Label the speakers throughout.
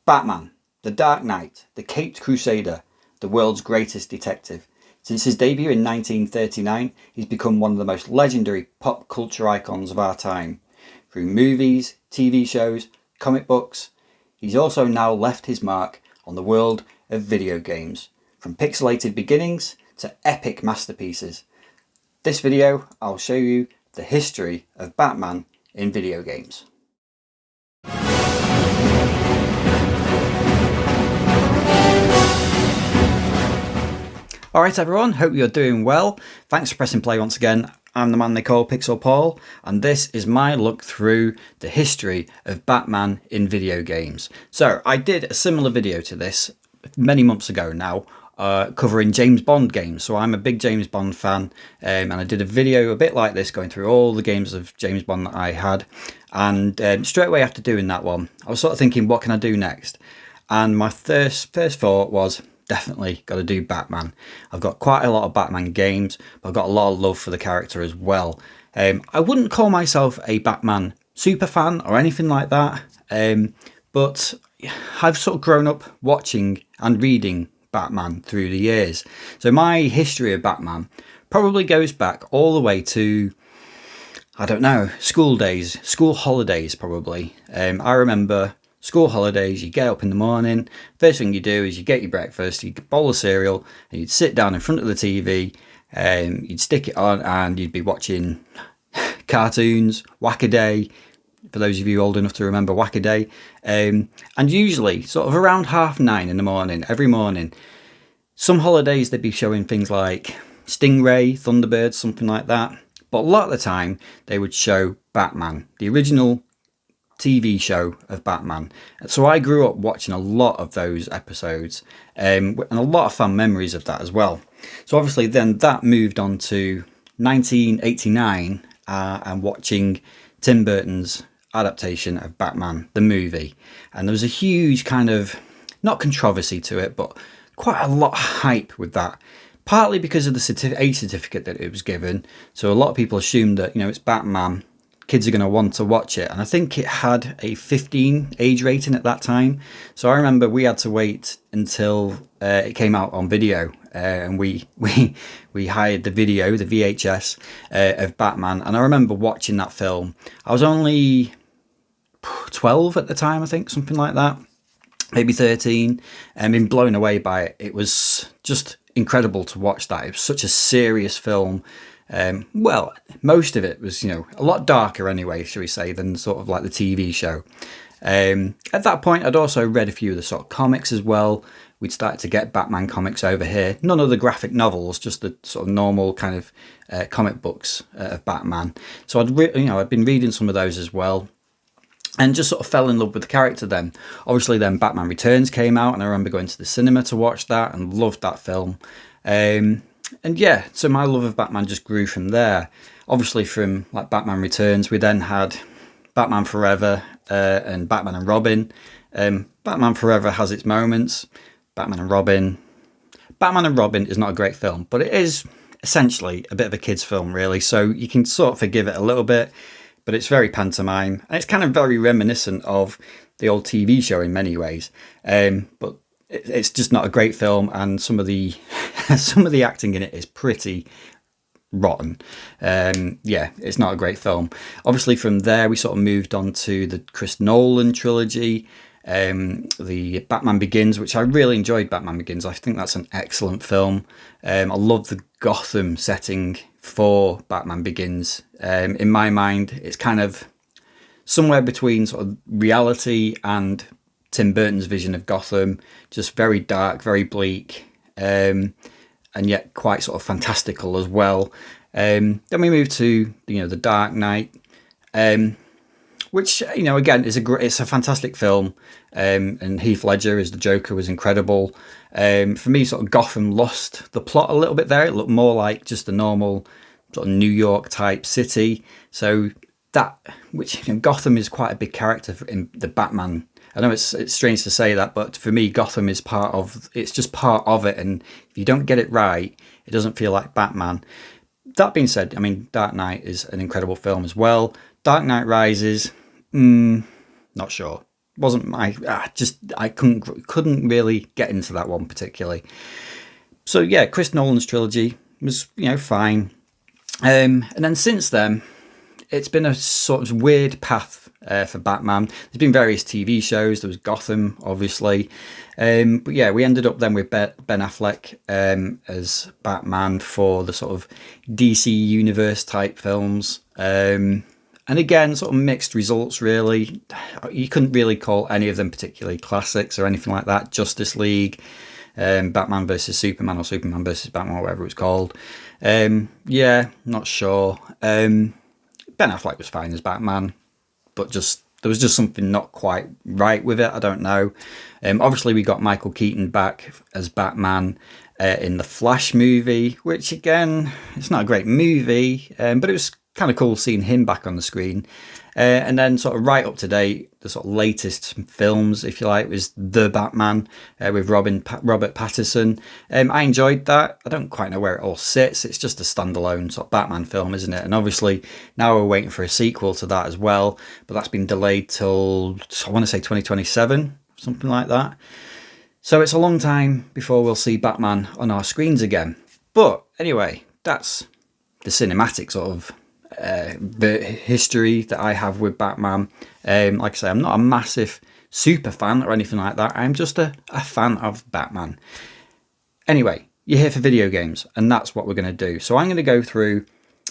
Speaker 1: Batman, the Dark Knight, the Caped Crusader, the world's greatest detective. Since his debut in 1939, he's become one of the most legendary pop culture icons of our time. Through movies, TV shows, comic books, he's also now left his mark on the world of video games, from pixelated beginnings to epic masterpieces. This video, I'll show you the history of Batman in video games. Alright everyone, hope you're doing well. Thanks for pressing play once again. I'm the man they call Pixel Paul, and this is my look through the history of Batman in video games. So I did a similar video to this many months ago now, covering James Bond games. So I'm a big James Bond fan, and I did a video a bit like this going through all the games of James Bond that I had. And straight away after doing that one, I was sort of thinking, what can I do next? And my first thought was, definitely got to do Batman. I've got quite a lot of Batman games, but I've got a lot of love for the character as well. I wouldn't call myself a Batman super fan or anything like that, but I've sort of grown up watching and reading Batman through the years. So my history of Batman probably goes back all the way to, I don't know, school days, school holidays probably. I remember school holidays, you get up in the morning, first thing you do is you get your breakfast, you get a bowl of cereal, and you'd sit down in front of the TV, you'd stick it on, and you'd be watching cartoons, Whack-A-Day, for those of you old enough to remember Whack-A-Day, and usually sort of around 9:30 in the morning, every morning. Some holidays they'd be showing things like Stingray, Thunderbird, something like that, but a lot of the time they would show Batman, the original TV show of Batman. So I grew up watching a lot of those episodes, and a lot of fun memories of that as well. So obviously then that moved on to 1989 and watching Tim Burton's adaptation of Batman the movie, and there was a huge kind of, not controversy to it, but quite a lot of hype with that, partly because of the age certificate that it was given. So a lot of people assumed that, you know, it's Batman, kids are going to want to watch it, and I think it had a 15 age rating at that time. So I remember we had to wait until it came out on video, and we hired the video, the VHS of Batman, and I remember watching that film. I was only 12 at the time, I think, something like that, maybe 13, and been blown away by it. It was just incredible to watch that. It was such a serious film. Well, most of it was, you know, a lot darker anyway, shall we say, than sort of like the TV show. At that point, I'd also read a few of the sort of comics as well. We'd started to get Batman comics over here. None of the graphic novels, just the sort of normal kind of comic books of Batman. So I'd been reading some of those as well, and just sort of fell in love with the character then. Obviously then Batman Returns came out, and I remember going to the cinema to watch that and loved that film. And yeah, so my love of Batman just grew from there. Obviously from like Batman Returns, we then had Batman Forever and Batman and Robin. Batman Forever has its moments. Batman and Robin is not a great film, but it is essentially a bit of a kid's film really, so you can sort of forgive it a little bit, but it's very pantomime, and it's kind of very reminiscent of the old TV show in many ways. But it's just not a great film, and some of the acting in it is pretty rotten. Yeah, it's not a great film. Obviously from there we sort of moved on to the Chris Nolan trilogy, the Batman Begins, which I really enjoyed. Batman Begins, I think that's an excellent film. I love the Gotham setting for Batman Begins. In my mind, it's kind of somewhere between sort of reality and Tim Burton's vision of Gotham, just very dark, very bleak, and yet quite sort of fantastical as well. Then we moved to, you know, the Dark Knight, which, you know, again it's a fantastic film, and Heath Ledger as the Joker was incredible. For me, sort of Gotham lost the plot a little bit there. It looked more like just a normal sort of New York type city. So that, which, you know, Gotham is quite a big character in the Batman. I know it's strange to say that, but for me, Gotham is just part of it, and if you don't get it right, it doesn't feel like Batman. That being said, I mean, Dark Knight is an incredible film as well. Dark Knight Rises, not sure. wasn't my, I couldn't really get into that one particularly. So yeah, Chris Nolan's trilogy was, fine. And then since then, it's been a sort of weird path for Batman. There's been various TV shows. There was Gotham, obviously. But yeah, we ended up then with Ben Affleck as Batman for the sort of DC Universe type films. And again, sort of mixed results, really. You couldn't really call any of them particularly classics or anything like that. Justice League, Batman versus Superman, or Superman versus Batman, whatever it's called. Yeah, not sure. Ben Affleck was fine as Batman, but there was just something not quite right with it. I don't know. Obviously, we got Michael Keaton back as Batman in the Flash movie, which again, it's not a great movie, but it was kind of cool seeing him back on the screen. And then sort of right up to date, the sort of latest films, if you like, was The Batman with Robert Pattinson. I enjoyed that. I don't quite know where it all sits. It's just a standalone sort of Batman film, isn't it? And obviously now we're waiting for a sequel to that as well, but that's been delayed till, I want to say 2027, something like that. So it's a long time before we'll see Batman on our screens again. But anyway, that's the cinematic sort of the history that I have with Batman. Like I say, I'm not a massive super fan or anything like that. I'm just a fan of Batman. Anyway, you're here for video games, and that's what we're going to do. So I'm going to go through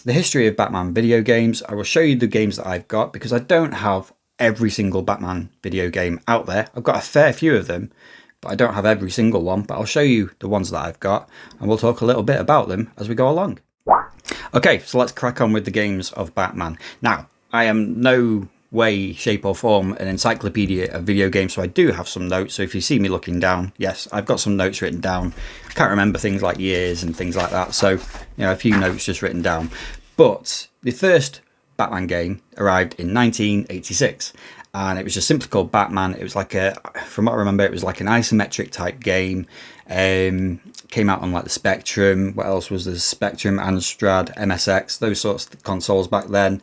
Speaker 1: the history of Batman video games. I will show you the games that I've got, because I don't have every single Batman video game out there. I've got a fair few of them, but I don't have every single one. But I'll show you the ones that I've got, and we'll talk a little bit about them as we go along. Okay, so let's crack on with the games of Batman. Now, I am no way, shape or form an encyclopedia of video games, so I do have some notes. So if you see me looking down, yes, I've got some notes written down. I can't remember things like years and things like that, so a few notes just written down. But the first Batman game arrived in 1986, and it was just simply called Batman. It was like from what I remember, it was like an isometric type game. Came out on like the Spectrum. What else was there? Spectrum, Amstrad, MSX, those sorts of consoles back then.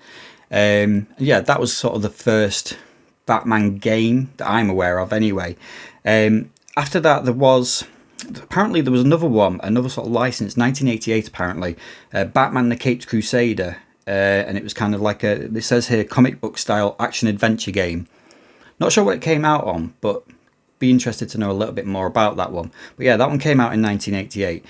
Speaker 1: Yeah, that was sort of the first Batman game that I'm aware of anyway. After that, there was another one, another sort of license, 1988 apparently, Batman the Caped Crusader, and it was kind of like it says here, comic book style action adventure game. Not sure what it came out on, but be interested to know a little bit more about that one. But yeah, that one came out in 1988.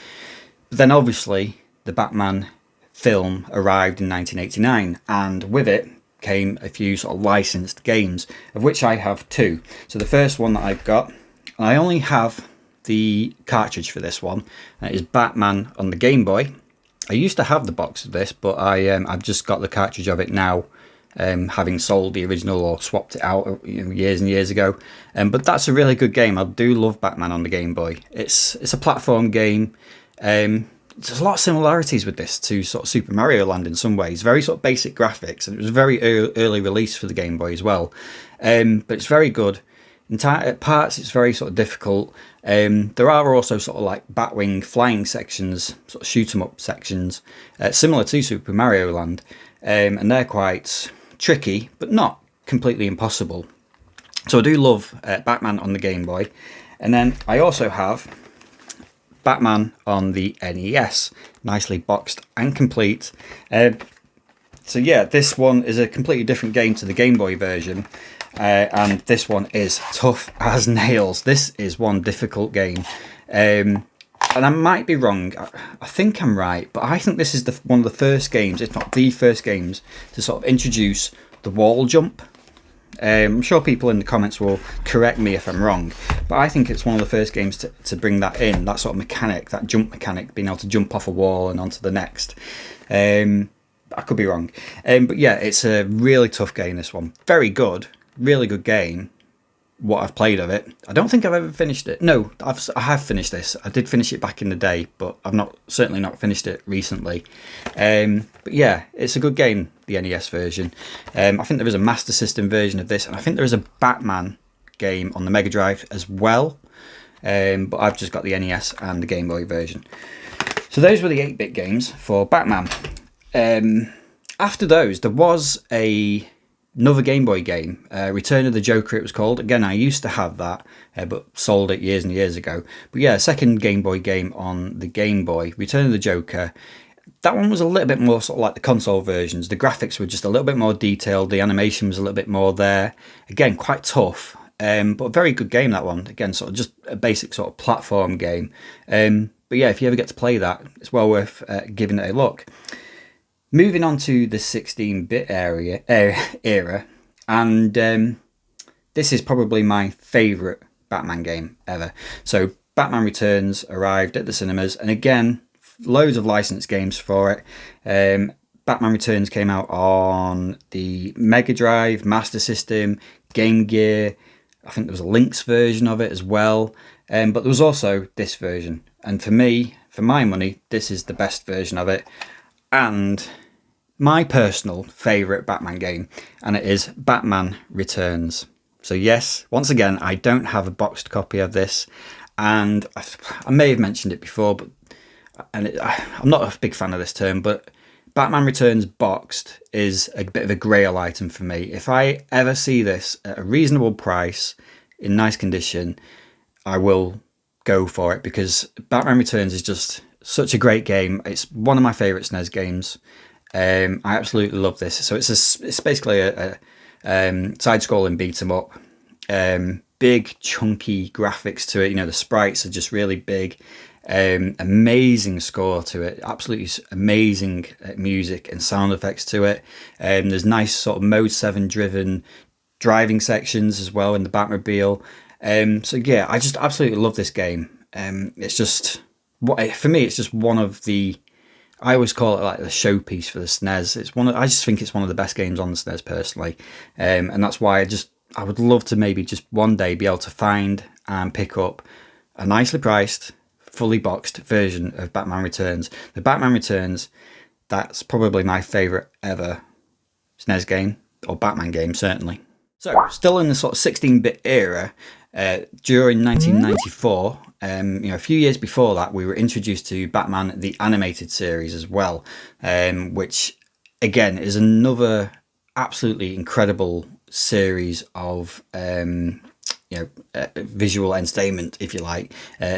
Speaker 1: But then obviously the Batman film arrived in 1989, and with it came a few sort of licensed games, of which I have two. So the first one that I've got, and I only have the cartridge for this one, and it is Batman on the Game Boy. I used to have the box of this, but I've just got the cartridge of it now, having sold the original or swapped it out years and years ago. But that's a really good game. I do love Batman on the Game Boy. It's a platform game. There's a lot of similarities with this to sort of Super Mario Land in some ways. Very sort of basic graphics, and it was a very early release for the Game Boy as well. But it's very good. At parts, it's very sort of difficult. There are also sort of like Batwing flying sections, sort of shoot 'em up sections, similar to Super Mario Land, and they're quite tricky, but not completely impossible. So I do love Batman on the Game Boy, and then I also have Batman on the NES, nicely boxed and complete. So yeah, this one is a completely different game to the Game Boy version. And this one is tough as nails. This is one difficult game. And I might be wrong. I think I'm right. But I think this is one of the first games, if not the first games, to sort of introduce the wall jump. I'm sure people in the comments will correct me if I'm wrong. But I think it's one of the first games to bring that in. That sort of mechanic, that jump mechanic, being able to jump off a wall and onto the next. I could be wrong. But yeah, it's a really tough game, this one. Very good. Really good game. What I've played of it, I don't think I've ever finished it. No, I have finished this. I did finish it back in the day, but I've certainly not finished it recently. But yeah, it's a good game, the NES version. I think there is a Master System version of this, and I think there is a Batman game on the Mega Drive as well. But I've just got the NES and the Game Boy version. So those were the 8-bit games for Batman. After those, there was a Another Game Boy game, Return of the Joker it was called. Again, I used to have that, but sold it years and years ago. But yeah, second Game Boy game on the Game Boy, Return of the Joker. That one was a little bit more sort of like the console versions. The graphics were just a little bit more detailed. The animation was a little bit more there. Again, quite tough, but a very good game, that one. Again, sort of just a basic sort of platform game. But yeah, if you ever get to play that, it's well worth giving it a look. Moving on to the 16-bit era, and this is probably my favourite Batman game ever. So Batman Returns arrived at the cinemas, and again, loads of licensed games for it. Batman Returns came out on the Mega Drive, Master System, Game Gear. I think there was a Lynx version of it as well, but there was also this version. And for me, for my money, this is the best version of it. And my personal favourite Batman game, and it is Batman Returns. So yes, once again, I don't have a boxed copy of this, and I may have mentioned it before, but I'm not a big fan of this term, but Batman Returns boxed is a bit of a grail item for me. If I ever see this at a reasonable price, in nice condition, I will go for it, because Batman Returns is just such a great game. It's one of my favourite SNES games. I absolutely love this. So it's basically a side-scrolling beat-em-up. Big chunky graphics to it. You know, the sprites are just really big. Amazing score to it. Absolutely amazing music and sound effects to it. There's nice sort of Mode 7 driven driving sections as well in the Batmobile. So yeah, I just absolutely love this game. It's just, for me, it's just one of the, I always call it like the showpiece for the SNES. I just think it's one of the best games on the SNES personally. And that's why I would love to maybe just one day be able to find and pick up a nicely priced, fully boxed version of Batman Returns. The Batman Returns, that's probably my favourite ever SNES game, or Batman game certainly. So, still in the sort of 16-bit era, during 1994, a few years before that, we were introduced to Batman the Animated Series as well, which again is another absolutely incredible series of visual entertainment, if you like,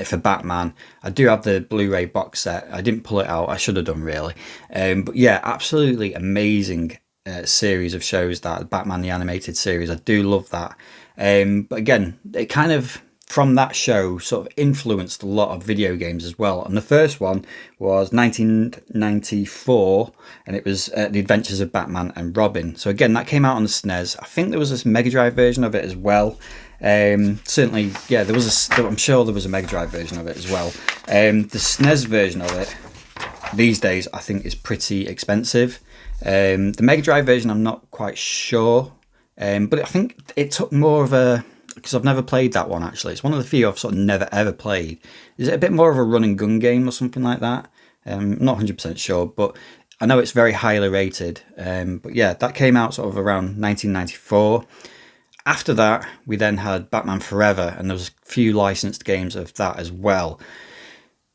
Speaker 1: for Batman. I do have the Blu-ray box set. I didn't pull it out. I should have done, really. But yeah, absolutely amazing series of shows, that Batman the Animated Series. I do love that. But again, it kind of, from that show, sort of influenced a lot of video games as well. And the first one was 1994, and it was The Adventures of Batman and Robin. So again, that came out on the SNES. I think there was this Mega Drive version of it as well. Certainly, yeah, I'm sure there was a Mega Drive version of it as well. The SNES version of it these days, I think, is pretty expensive. The Mega Drive version, I'm not quite sure, but I think it took more of a, because I've never played that one actually. It's one of the few I've sort of never ever played. Is it a bit more of a run and gun game or something like that? I'm not 100% sure, but I know it's very highly rated. But yeah, that came out sort of around 1994. After that, we then had Batman Forever, and there was a few licensed games of that as well.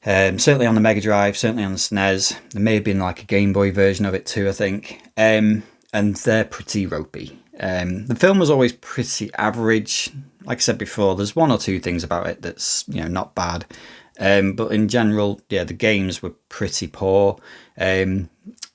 Speaker 1: Certainly on the Mega Drive, certainly on the SNES. There may have been like a Game Boy version of it too, I think. And they're pretty ropey. The film was always pretty average. Like I said before, there's one or two things about it that's, not bad. But in general, yeah, the games were pretty poor. The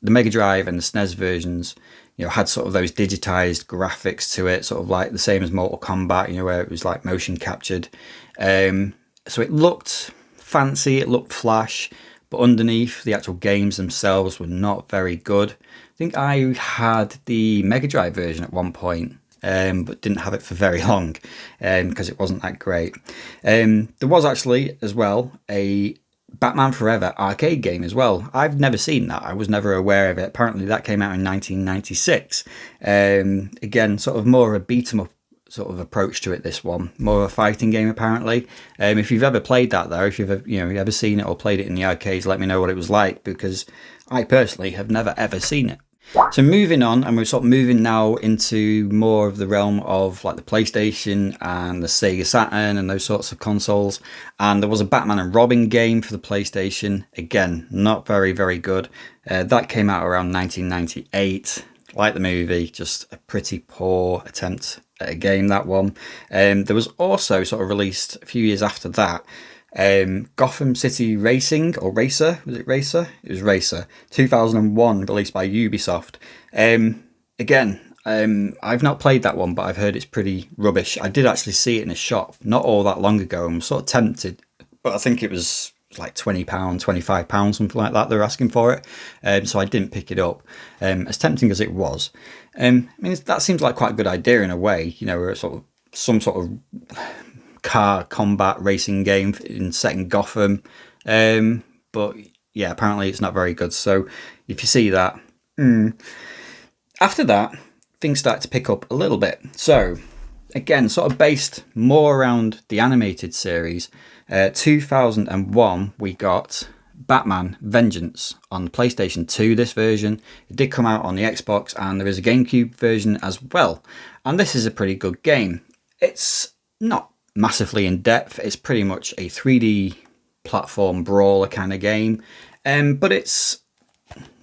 Speaker 1: Mega Drive and the SNES versions, had sort of those digitized graphics to it, sort of like the same as Mortal Kombat, where it was like motion captured. So it looked fancy, it looked flash, but underneath, the actual games themselves were not very good. I think I had the Mega Drive version at one point, but didn't have it for very long because it wasn't that great. There was actually as well a Batman Forever arcade game as well. I've never seen that. I was never aware of it. Apparently that came out in 1996. Again, sort of more of a beat 'em up sort of approach to it, this one. More of a fighting game apparently. If you've ever played that though, if you've ever seen it or played it in the arcades, let me know what it was like, because I personally have never ever seen it. So moving on, and we're sort of moving now into more of the realm of like the PlayStation and the Sega Saturn and those sorts of consoles. And there was a Batman and Robin game for the PlayStation. Again, not very, very good. That came out around 1998. like the movie, just a pretty poor attempt at a game, that one. There was also sort of released a few years after that, Gotham City Racing, or Racer, was it Racer? It was Racer, 2001, released by Ubisoft. Again, I've not played that one, but I've heard it's pretty rubbish. I did actually see it in a shop not all that long ago, and was sort of tempted, but I think it was like £20, £25, something like that. They're asking for it, so I didn't pick it up. As tempting as it was, I mean, that seems like quite a good idea in a way. You know, where it's sort of some sort of car combat racing game set in Gotham, but yeah, apparently it's not very good. So if you see that, after that, things start to pick up a little bit. So again, sort of based more around the animated series. 2001, we got Batman Vengeance on the PlayStation 2, this version. It did come out on the Xbox, and there is a GameCube version as well. And this is a pretty good game. It's not massively in depth. It's pretty much a 3D platform brawler kind of game. But it's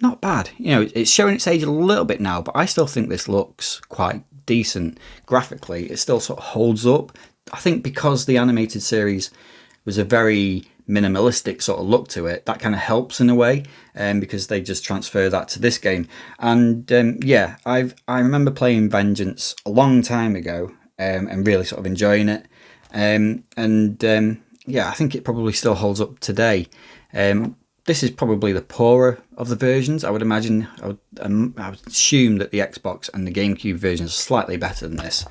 Speaker 1: not bad. You know, it's showing its age a little bit now, but I still think this looks quite decent. Graphically, it still sort of holds up. I think because the animated series was a very minimalistic sort of look to it, that kind of helps in a way, because they just transfer that to this game. And yeah, I remember playing Vengeance a long time ago, and really sort of enjoying it. Yeah, I think it probably still holds up today. This is probably the poorer of the versions. I would imagine, I would assume that the Xbox and the GameCube versions are slightly better than this.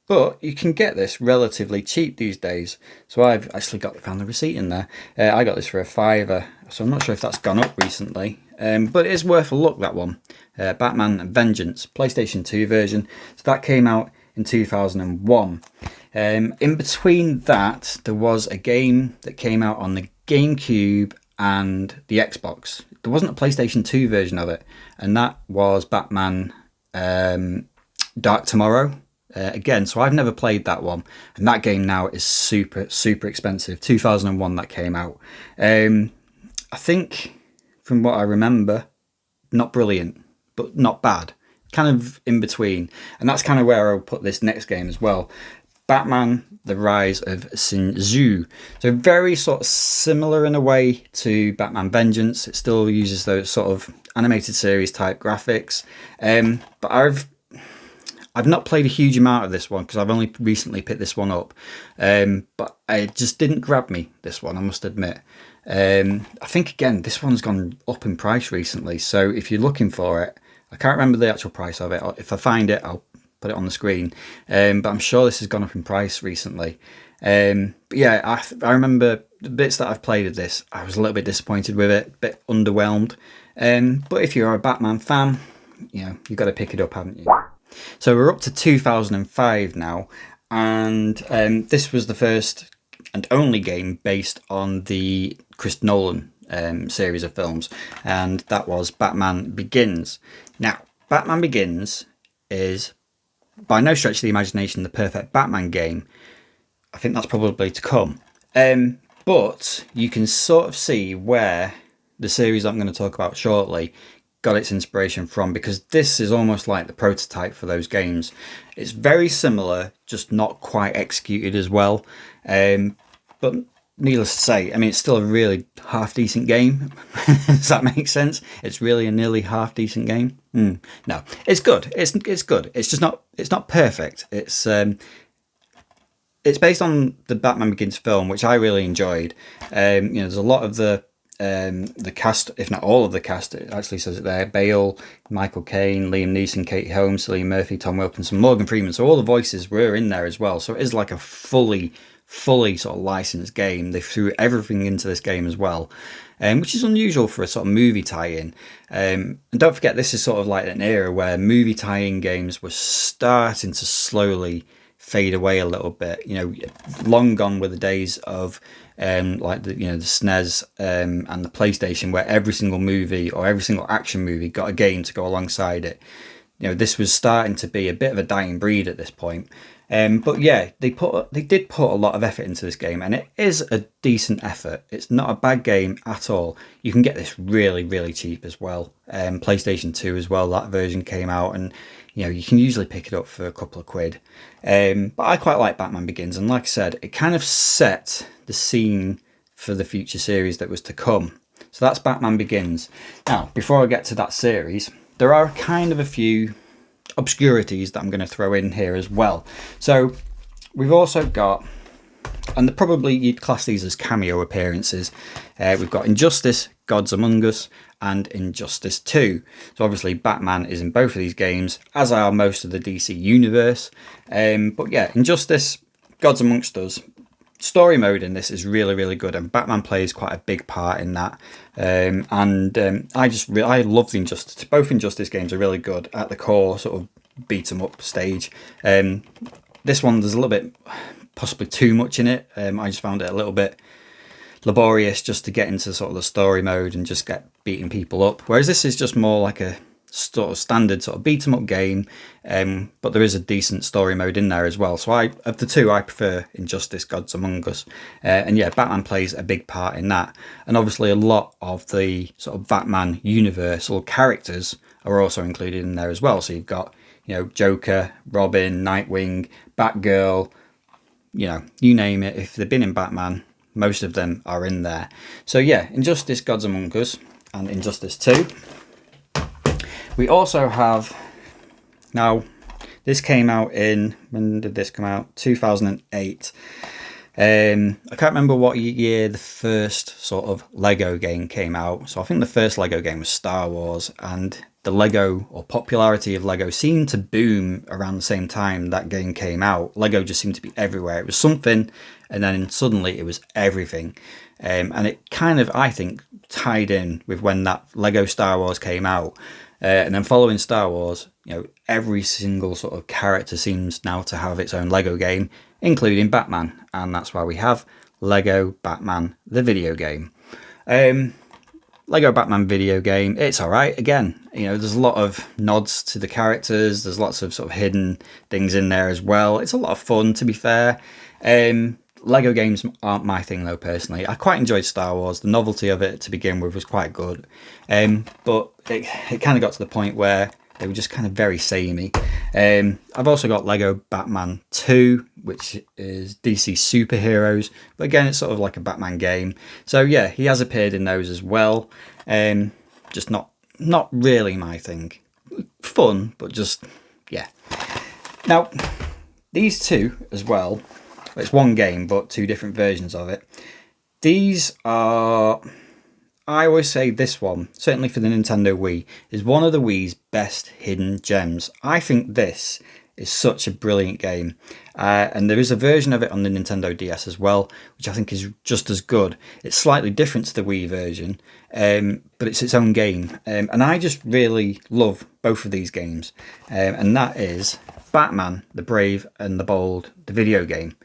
Speaker 1: But you can get this relatively cheap these days. So I've actually found the receipt in there. I got this for £5, so I'm not sure if that's gone up recently. But it is worth a look, that one. Batman Vengeance, PlayStation 2 version. So that came out in 2001. In between that, there was a game that came out on the GameCube and the Xbox. There wasn't a PlayStation 2 version of it, and that was Batman Dark Tomorrow. Again, so I've never played that one, and that game now is super expensive. 2001 that came out. I think from what I remember, not brilliant, but not bad, kind of in between. And that's kind of where I'll put this next game as well, Batman The Rise of Sin Tzu. So very sort of similar in a way to Batman Vengeance. It still uses those sort of animated series type graphics, but I've not played a huge amount of this one because I've only recently picked this one up, but it just didn't grab me, this one, I must admit. I think, again, this one's gone up in price recently, so if you're looking for it, I can't remember the actual price of it. If I find it, I'll put it on the screen, but I'm sure this has gone up in price recently. But yeah, I remember the bits that I've played of this, I was a little bit disappointed with it, a bit underwhelmed. But if you're a Batman fan, you know, you've got to pick it up, haven't you? So we're up to 2005 now, and this was the first and only game based on the Chris Nolan series of films, and that was Batman Begins. Now, Batman Begins is, by no stretch of the imagination, the perfect Batman game. I think that's probably to come. But you can sort of see where the series I'm going to talk about shortly got its inspiration from, because this is almost like the prototype for those games. It's very similar, just not quite executed as well. But needless to say, I mean, it's still a really half-decent game. Does that make sense? It's really a nearly half-decent game. No, it's good. It's good. It's just not. It's not perfect. It's based on the Batman Begins film, which I really enjoyed. You know, there's a lot of the cast, if not all of the cast, it actually says it there: Bale, Michael Caine, Liam Neeson, Katie Holmes, Cillian Murphy, Tom Wilkinson, Morgan Freeman. So all the voices were in there as well. So it is like a fully sort of licensed game. They threw everything into this game as well, which is unusual for a sort of movie tie-in. And don't forget, this is sort of like an era where movie tie-in games were starting to slowly fade away a little bit. You know, long gone were the days of like the SNES and the PlayStation, where every single movie or every single action movie got a game to go alongside it. You know, this was starting to be a bit of a dying breed at this point. But yeah, they did put a lot of effort into this game, and it is a decent effort. It's not a bad game at all. You can get this really cheap as well. PlayStation 2 as well, that version came out, and you can usually pick it up for a couple of quid. But I quite like Batman Begins, and like I said, it kind of set the scene for the future series that was to come. So that's Batman Begins. Now, before I get to that series, there are kind of a few obscurities that I'm going to throw in here as well. So we've also got, and probably you'd class these as cameo appearances, we've got Injustice, Gods Among Us, and Injustice 2. So obviously Batman is in both of these games, as are most of the DC universe. But yeah, Injustice, Gods Amongst Us, story mode in this is really good, and Batman plays quite a big part in that. I love the Injustice. Both Injustice games are really good at the core sort of beat 'em up stage. This one, there's a little bit, possibly too much in it. I just found it a little bit laborious just to get into sort of the story mode and just get beating people up. Whereas this is just more like a sort of standard sort of beat 'em up game, but there is a decent story mode in there as well. So of the two, I prefer Injustice, Gods Among Us, and yeah, Batman plays a big part in that. And obviously a lot of the sort of Batman universal characters are also included in there as well. So you've got Joker, Robin, Nightwing, Batgirl, you name it. If they've been in Batman, most of them are in there. So yeah, Injustice, Gods Among Us, and Injustice 2. We also have, now this came out in, when did this come out? 2008. I can't remember what year the first sort of Lego game came out. So I think the first Lego game was Star Wars, and the Lego, or popularity of Lego, seemed to boom around the same time that game came out. Lego just seemed to be everywhere. It was something, and then suddenly it was everything. And it kind of, I think, tied in with when that Lego Star Wars came out. And then following Star Wars, every single sort of character seems now to have its own Lego game, including Batman. And that's why we have Lego Batman, the video game. Lego Batman video game, it's all right. Again, there's a lot of nods to the characters. There's lots of sort of hidden things in there as well. It's a lot of fun, to be fair. Lego games aren't my thing though, personally. I quite enjoyed Star Wars. The novelty of it to begin with was quite good. But it kind of got to the point where they were just kind of very samey. I've also got Lego Batman 2, which is DC Superheroes. But again, it's sort of like a Batman game. So yeah, he has appeared in those as well. Just not really my thing. Fun, but just, yeah. Now, these two as well, it's one game, but two different versions of it. These are, I always say this one, certainly for the Nintendo Wii, is one of the Wii's best hidden gems. I think this is such a brilliant game. And there is a version of it on the Nintendo DS as well, which I think is just as good. It's slightly different to the Wii version, but it's its own game. And I just really love both of these games. And that is Batman, the Brave and the Bold, the video game.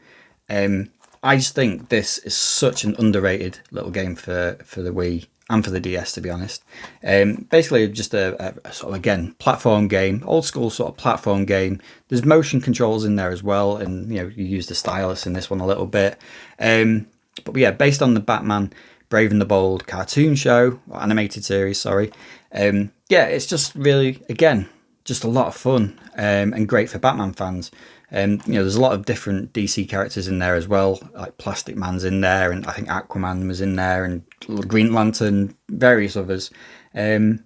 Speaker 1: I just think this is such an underrated little game for the Wii and for the DS, to be honest. Basically, just a sort of, again, platform game, old school sort of platform game. There's motion controls in there as well, and you use the stylus in this one a little bit. But yeah, based on the Batman Brave and the Bold cartoon show, or animated series, sorry. Yeah, it's just really, again, just a lot of fun and great for Batman fans. There's a lot of different DC characters in there as well, like Plastic Man's in there, and I think Aquaman was in there, and Green Lantern, various others. But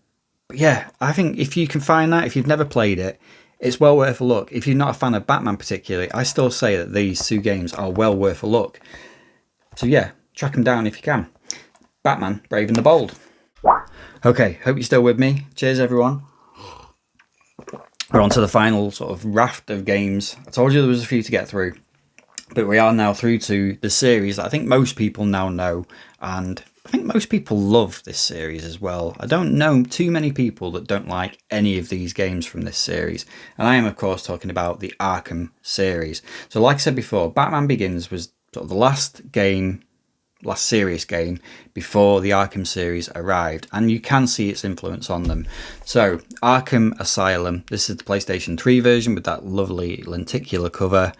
Speaker 1: yeah, I think if you can find that, if you've never played it, it's well worth a look. If you're not a fan of Batman particularly, I still say that these two games are well worth a look. So yeah, track them down if you can. Batman, Brave and the Bold. Okay, hope you're still with me. Cheers, everyone. We're on to the final sort of raft of games. I told you there was a few to get through, but we are now through to the series that I think most people now know, and I think most people love this series as well. I don't know too many people that don't like any of these games from this series, and I am of course talking about the Arkham series. So like I said before, Batman Begins was sort of the last game, last serious game before the Arkham series arrived, and you can see its influence on them. So Arkham Asylum, this is the PlayStation 3 version with that lovely lenticular cover.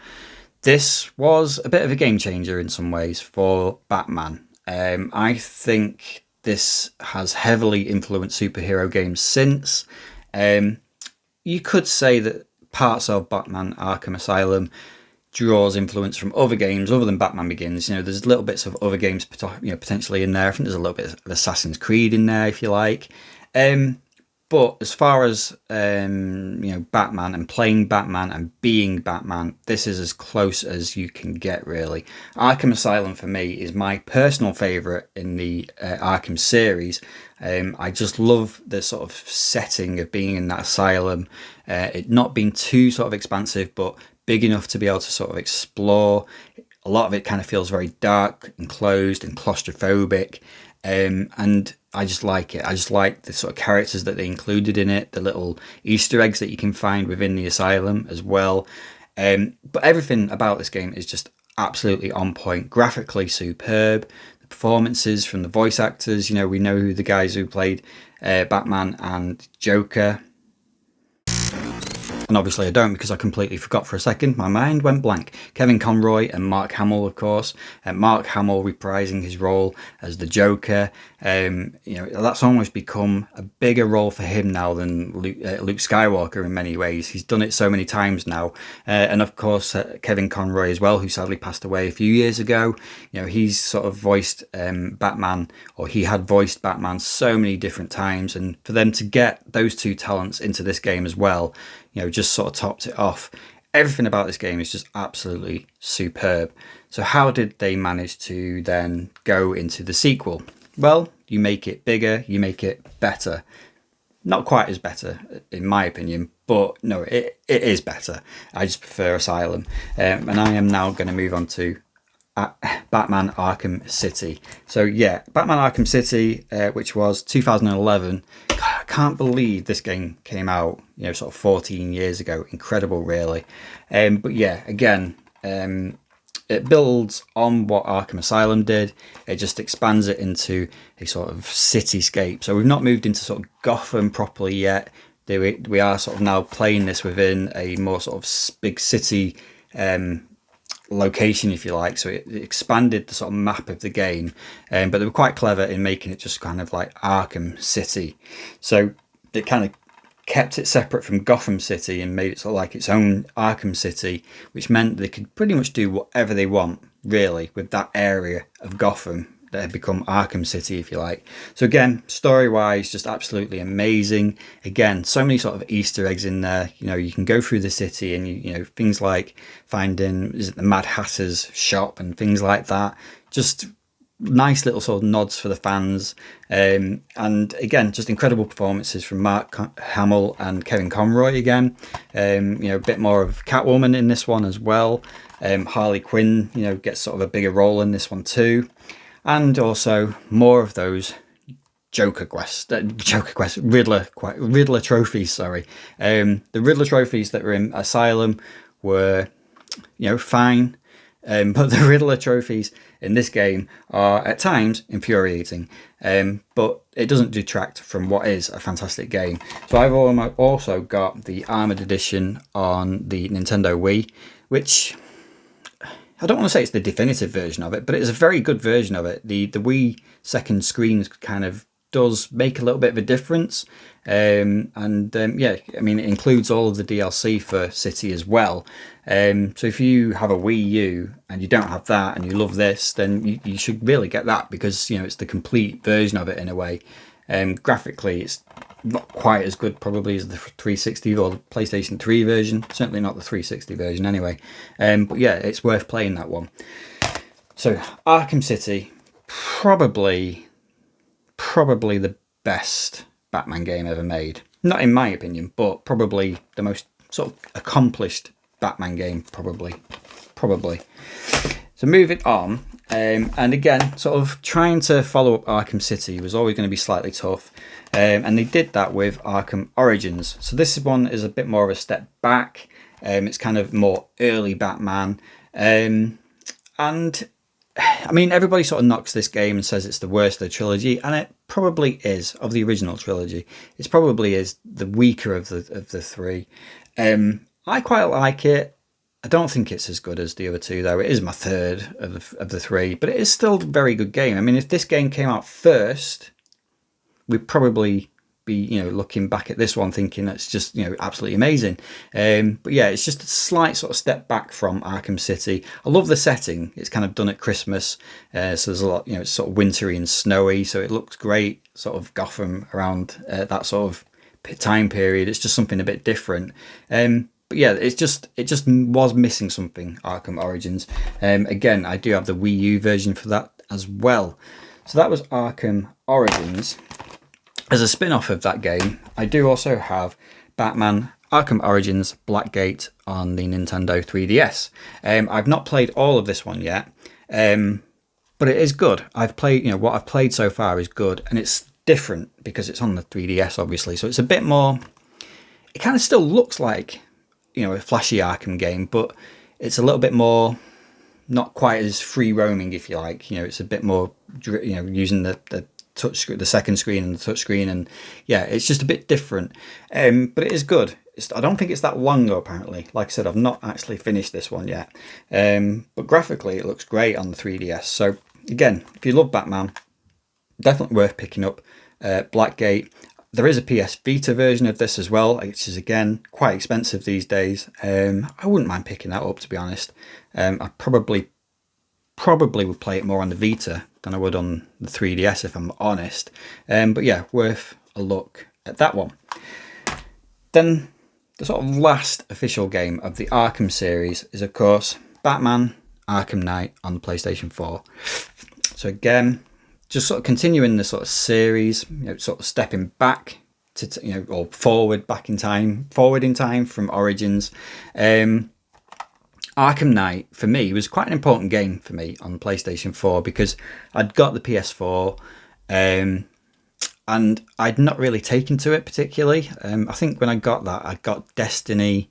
Speaker 1: This was a bit of a game changer in some ways for Batman. I think this has heavily influenced superhero games since. You could say that parts of Batman Arkham Asylum draws influence from other games other than Batman Begins. There's little bits of other games potentially in there. I think there's a little bit of Assassin's Creed in there, if you like. But as far as Batman and playing Batman and being Batman, this is as close as you can get, really. Arkham Asylum for me is my personal favourite in the Arkham series. I just love the sort of setting of being in that asylum, it not being too sort of expansive, but big enough to be able to sort of explore. A lot of it kind of feels very dark, enclosed and claustrophobic. And I just like it. I just like the sort of characters that they included in it, the little Easter eggs that you can find within the asylum as well. But everything about this game is just absolutely on point, graphically superb. The performances from the voice actors, we know who the guys who played Batman and Joker. And obviously I don't, because I completely forgot for a second. My mind went blank. Kevin Conroy and Mark Hamill, of course. Mark Hamill reprising his role as the Joker. That's almost become a bigger role for him now than Luke Skywalker in many ways. He's done it so many times now. And of course, Kevin Conroy as well, who sadly passed away a few years ago. He's sort of voiced Batman, or he had voiced Batman so many different times. And for them to get those two talents into this game as well, just sort of topped it off. Everything about this game is just absolutely superb. So how did they manage to then go into the sequel? Well, you make it bigger, you make it better. Not quite as better, in my opinion, but no, it is better. I just prefer Asylum. And I am now going to move on to Batman Arkham City. So yeah, Batman Arkham City, which was 2011. God, I can't believe this game came out, sort of 14 years ago. Incredible, really. But yeah, again, it builds on what Arkham Asylum did. It just expands it into a sort of cityscape. So we've not moved into sort of Gotham properly yet. We are sort of now playing this within a more sort of big city location, if you like. So it expanded the sort of map of the game, but they were quite clever in making it just kind of like Arkham City. So they kind of kept it separate from Gotham City and made it sort of like its own Arkham City, which meant they could pretty much do whatever they want, really, with that area of Gotham that had become Arkham City, if you like. So again, story-wise, just absolutely amazing. Again, so many sort of Easter eggs in there. You can go through the city and things like finding the Mad Hatter's shop and things like that. Just nice little sort of nods for the fans. And again, just incredible performances from Mark Hamill and Kevin Conroy again. A bit more of Catwoman in this one as well. Harley Quinn, gets sort of a bigger role in this one too. And also more of those Riddler trophies, sorry. The Riddler trophies that were in Asylum were, fine. But the Riddler trophies in this game are at times infuriating. But it doesn't detract from what is a fantastic game. So I've also got the Armored Edition on the Nintendo Wii, which I don't want to say it's the definitive version of it, but it's a very good version of it. The Wii second screen kind of does make a little bit of a difference. Yeah, I mean, it includes all of the DLC for City as well. So if you have a Wii U and you don't have that and you love this, then you should really get that, because, it's the complete version of it in a way. Graphically, it's not quite as good probably as the 360 or the PlayStation 3 version. Certainly not the 360 version anyway. But yeah, it's worth playing that one. So Arkham City, probably the best Batman game ever made. Not in my opinion, but probably the most sort of accomplished Batman game, probably. So moving on, and again, sort of trying to follow up Arkham City was always going to be slightly tough, and they did that with Arkham Origins. So this one is a bit more of a step back. It's kind of more early Batman, and I mean, everybody sort of knocks this game and says it's the worst of the trilogy, and it probably is, of the original trilogy. It probably is the weaker of the three. I quite like it. I don't think it's as good as the other two, though. It is my third of the three, but it is still a very good game. I mean, if this game came out first, we'd probably be, looking back at this one thinking that's just, absolutely amazing. But yeah, it's just a slight sort of step back from Arkham City. I love the setting. It's kind of done at Christmas, so there's a lot, it's sort of wintry and snowy, so it looks great. Sort of Gotham around that sort of time period. It's just something a bit different. But yeah, it just was missing something. Arkham Origins. Again, I do have the Wii U version for that as well. So that was Arkham Origins. As a spin-off of that game, I do also have Batman Arkham Origins Blackgate on the Nintendo 3DS. I've not played all of this one yet, but it is good. I've played, what I've played so far is good, and it's different because it's on the 3DS, obviously. So it's a bit more. It kind of still looks like, a flashy Arkham game, but it's a little bit more, not quite as free roaming, if you like. It's a bit more, using the touch, the second screen and the touch screen, and yeah, it's just a bit different. But it is good. I don't think it's that long though, apparently. Like I said, I've not actually finished this one yet. But graphically, it looks great on the 3DS. So again, if you love Batman, definitely worth picking up Blackgate. There is a PS Vita version of this as well, which is again quite expensive these days. I wouldn't mind picking that up, to be honest. I probably would play it more on the Vita than I would on the 3DS, if I'm honest. But yeah, worth a look at that one. Then the sort of last official game of the Arkham series is, of course, Batman Arkham Knight on the PlayStation 4. So again, just sort of continuing the sort of series, sort of stepping back to, or forward in time from Origins. Arkham Knight, for me, was quite an important game for me on PlayStation 4 because I'd got the PS4 and I'd not really taken to it particularly. I think when I got that, I got Destiny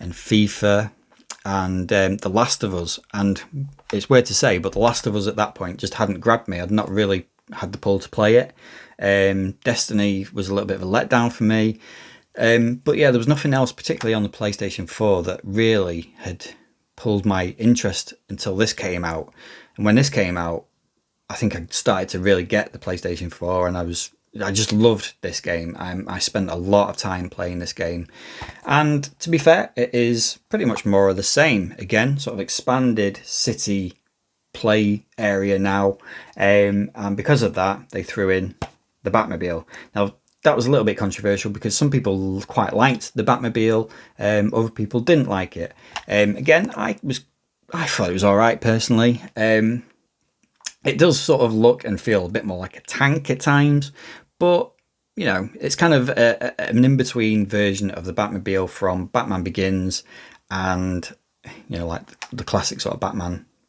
Speaker 1: and FIFA and The Last of Us. And it's weird to say, but The Last of Us at that point just hadn't grabbed me. I'd not really had the pull to play it. Destiny was a little bit of a letdown for me. But yeah, there was nothing else particularly on the PlayStation 4 that really had pulled my interest until this came out. And when this came out, I think I started to really get the PlayStation 4, and I just loved this game. I spent a lot of time playing this game, and to be fair, it is pretty much more of the same. Again, sort of expanded city play area now, and because of that, they threw in the Batmobile. Now, that was a little bit controversial because some people quite liked the Batmobile, other people didn't like it. Again, I thought it was all right personally. It does sort of look and feel a bit more like a tank at times, but it's kind of an in-between version of the Batmobile from Batman Begins and like the classic sort of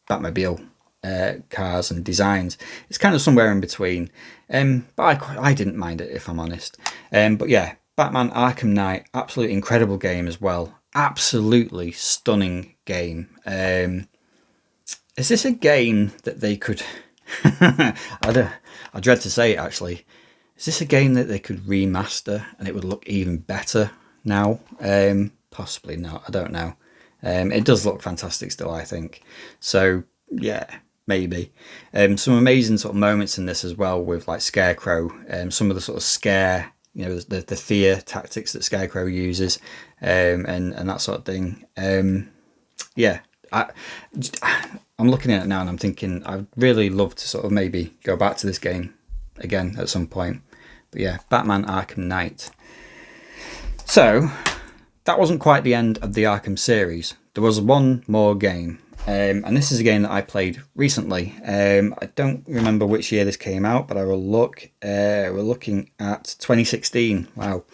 Speaker 1: Batmobile cars and designs. It's kind of somewhere in between, but I didn't mind it, if I'm honest. But yeah, Batman Arkham Knight, absolutely incredible game as well. Absolutely stunning game. Is this a game that they could I dread to say it, actually. Is this a game that they could remaster and it would look even better now? Possibly not, I don't know. It does look fantastic still, I think. So yeah, maybe. Some amazing sort of moments in this as well with like Scarecrow, some of the sort of scare, the fear tactics that Scarecrow uses, and that sort of thing. Yeah, I'm looking at it now and I'm thinking I'd really love to sort of maybe go back to this game again at some point. But yeah, Batman Arkham Knight. So that wasn't quite the end of the Arkham series. There was one more game. And this is a game that I played recently. I don't remember which year this came out, but I will look. We're looking at 2016. Wow.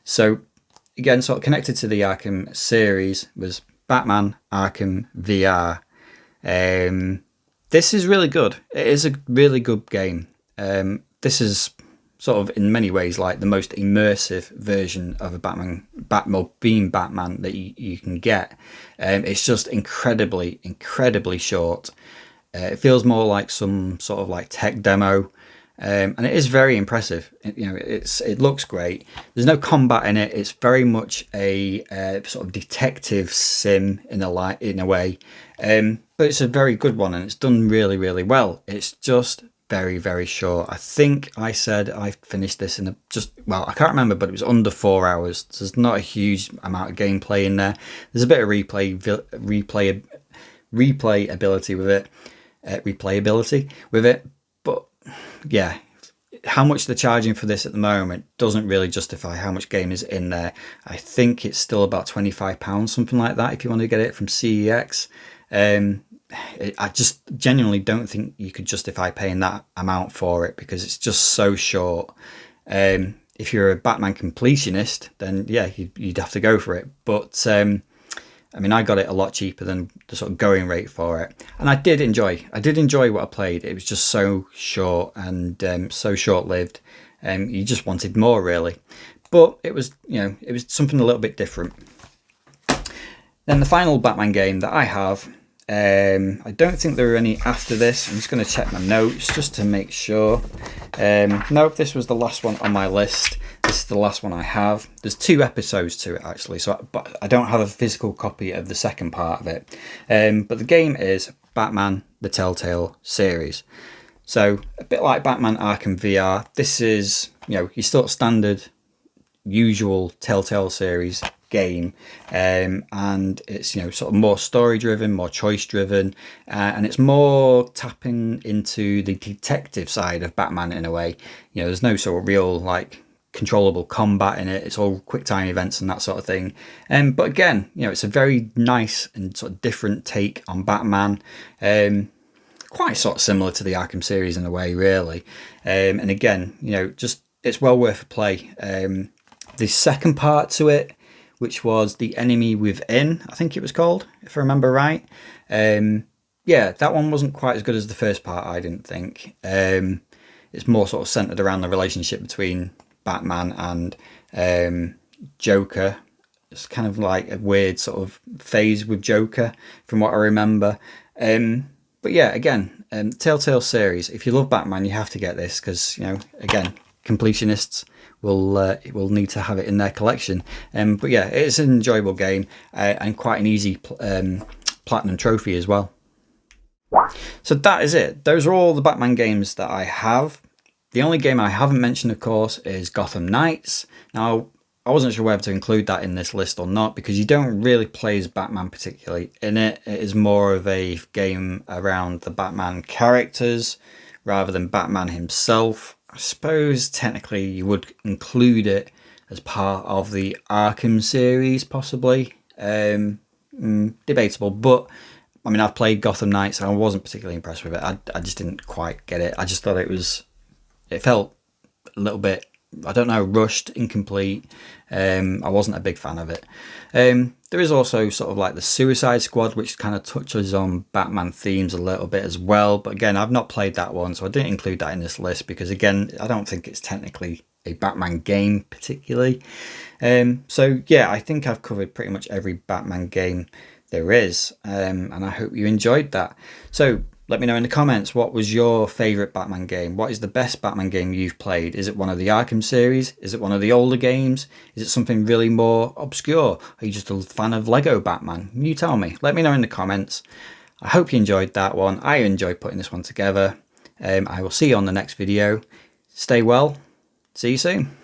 Speaker 1: So again, sort of connected to the Arkham series was Batman Arkham VR. This is really good. It is a really good game. This is sort of in many ways like the most immersive version of a Batman that you can get. It's just incredibly short. It feels more like some sort of like tech demo. And it is very impressive. It looks great. There's no combat in it. It's very much a sort of detective sim in a way, but it's a very good one, and it's done really, really well. It's just very, very short. I think I said I finished this in I can't remember, but it was under 4 hours. There's not a huge amount of gameplay in there. There's a bit of replayability with it, but yeah, how much they're charging for this at the moment doesn't really justify how much game is in there. I think it's still about £25, something like that, if you want to get it from CEX. I just genuinely don't think you could justify paying that amount for it, because it's just so short. If you're a Batman completionist, then yeah, you'd have to go for it. But I mean, I got it a lot cheaper than the sort of going rate for it, and I did enjoy what I played. It was just so short and so short-lived. You just wanted more, really. But it was, it was something a little bit different. Then the final Batman game that I have, I don't think there are any after this. I'm just going to check my notes just to make sure. Nope, this was the last one on my list. This is the last one I have. There's 2 episodes to it, actually, but I don't have a physical copy of the second part of it. But the game is Batman the Telltale series. So a bit like Batman Arkham VR, this is, your sort of standard, usual Telltale series game, and it's sort of more story driven, more choice driven, and it's more tapping into the detective side of Batman in a way. There's no sort of real like controllable combat in it. It's all quick time events and that sort of thing. But again, it's a very nice and sort of different take on Batman. Quite sort of similar to the Arkham series in a way, really. And again, just it's well worth a play. The second part to it, which was The Enemy Within, I think it was called, if I remember right. Yeah, that one wasn't quite as good as the first part, I didn't think. It's more sort of centered around the relationship between Batman and Joker. It's kind of like a weird sort of phase with Joker, from what I remember. But yeah, again, Telltale series. If you love Batman, you have to get this, because again, completionists will need to have it in their collection. But yeah, it's an enjoyable game, and quite an easy platinum trophy as well. So that is it. Those are all the Batman games that I have. The only game I haven't mentioned, of course, is Gotham Knights. Now, I wasn't sure whether to include that in this list or not, because you don't really play as Batman particularly in it. It is more of a game around the Batman characters rather than Batman himself. I suppose technically you would include it as part of the Arkham series, possibly. Debatable, but I mean, I've played Gotham Knights and I wasn't particularly impressed with it. I just didn't quite get it. I just thought it felt a little bit, I don't know, rushed, incomplete. I wasn't a big fan of it. There is also sort of like the Suicide Squad, which kind of touches on Batman themes a little bit as well. But again, I've not played that one, so I didn't include that in this list, because again, I don't think it's technically a Batman game particularly. So yeah, I think I've covered pretty much every Batman game there is, and I hope you enjoyed that. So let me know in the comments, what was your favourite Batman game? What is the best Batman game you've played? Is it one of the Arkham series? Is it one of the older games? Is it something really more obscure? Are you just a fan of Lego Batman? You tell me. Let me know in the comments. I hope you enjoyed that one. I enjoyed putting this one together. I will see you on the next video. Stay well. See you soon.